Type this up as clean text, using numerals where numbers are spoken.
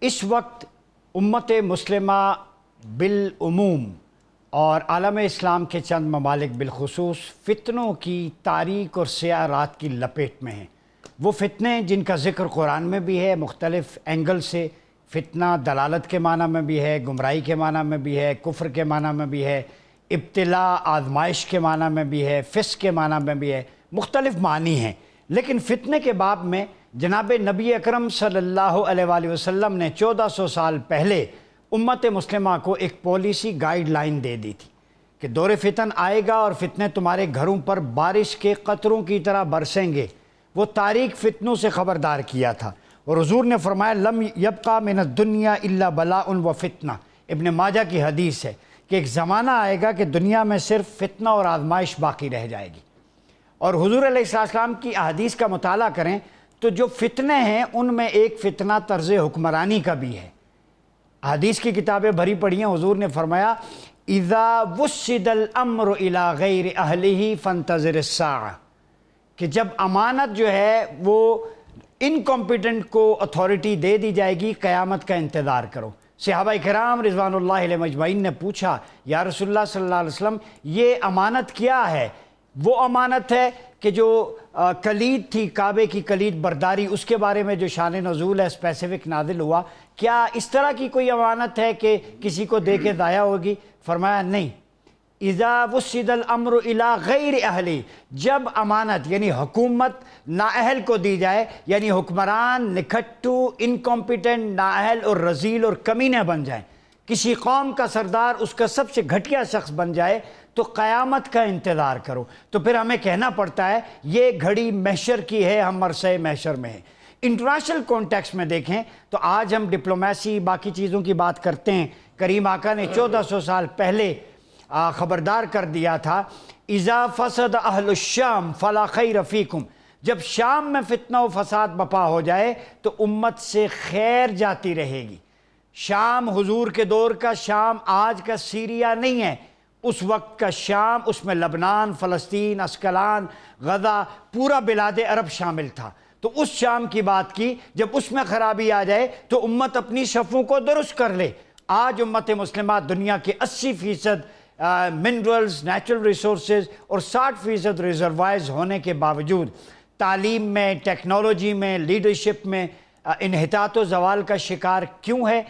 اس وقت امت مسلمہ بالعموم اور عالم اسلام کے چند ممالک بالخصوص فتنوں کی تاریک اور سیاہ رات کی لپیٹ میں ہیں۔ وہ فتنے جن کا ذکر قرآن میں بھی ہے، مختلف اینگل سے۔ فتنہ دلالت کے معنی میں بھی ہے، گمراہی کے معنی میں بھی ہے، کفر کے معنی میں بھی ہے، ابتلا آزمائش کے معنی میں بھی ہے، فسق کے معنی میں بھی ہے، مختلف معنی ہیں۔ لیکن فتنے کے باب میں جناب نبی اکرم صلی اللہ علیہ وآلہ وسلم نے 1400 سال پہلے امت مسلمہ کو ایک پالیسی گائیڈ لائن دے دی تھی کہ دور فتن آئے گا اور فتنے تمہارے گھروں پر بارش کے قطروں کی طرح برسیں گے۔ وہ تاریک فتنوں سے خبردار کیا تھا، اور حضور نے فرمایا لم یبقى من الدنیا الا بلاء و فتنہ۔ ابن ماجہ کی حدیث ہے کہ ایک زمانہ آئے گا کہ دنیا میں صرف فتنہ اور آزمائش باقی رہ جائے گی۔ اور حضور علیہ السلام کی احادیث کا مطالعہ کریں تو جو فتنے ہیں ان میں ایک فتنہ طرز حکمرانی کا بھی ہے۔ حدیث کی کتابیں بھری پڑھی ہیں، حضور نے فرمایا اذا وسد الامر الى غیر اہلہ فانتظر الساعہ، کہ جب امانت جو ہے وہ انکمپیٹنٹ کو اتھارٹی دے دی جائے گی، قیامت کا انتظار کرو۔ صحابہ کرام رضوان اللہ علیہ مجمعین نے پوچھا یا رسول اللہ صلی اللہ علیہ وسلم یہ امانت کیا ہے؟ وہ امانت ہے کہ جو کلید تھی، کعبے کی کلید برداری، اس کے بارے میں جو شان نزول ہے اسپیسیفک نازل ہوا، کیا اس طرح کی کوئی امانت ہے کہ کسی کو دے کے ضائع ہوگی؟ فرمایا نہیں، اذا وسد الامر الى غیر اہلی، جب امانت یعنی حکومت نااہل کو دی جائے، یعنی حکمران نکھٹو، انکمپیٹنٹ، نااہل اور رذیل اور کمینے بن جائیں، کسی قوم کا سردار اس کا سب سے گھٹیا شخص بن جائے، تو قیامت کا انتظار کرو۔ تو پھر ہمیں کہنا پڑتا ہے یہ گھڑی محشر کی ہے، ہم عرصہ محشر میں ہیں۔ انٹرنیشنل کانٹیکسٹ میں دیکھیں تو آج ہم ڈپلومیسی باقی چیزوں کی بات کرتے ہیں، کریم آقا نے 1400 سال پہلے خبردار کر دیا تھا اذا فسد اہل الشام فلا خیر فیکم، جب شام میں فتنہ و فساد بپا ہو جائے تو امت سے خیر جاتی رہے گی۔ شام حضور کے دور کا شام آج کا سیریا نہیں ہے، اس وقت کا شام، اس میں لبنان، فلسطین، اسکلان، غزہ، پورا بلاد عرب شامل تھا۔ تو اس شام کی بات کی، جب اس میں خرابی آ جائے تو امت اپنی صفوں کو درست کر لے۔ آج امت مسلمہ دنیا کے 80% منرلز، نیچرل ریسورسز اور 60% ریزروائرز ہونے کے باوجود تعلیم میں، ٹیکنالوجی میں، لیڈرشپ میں انحطاط و زوال کا شکار کیوں ہے؟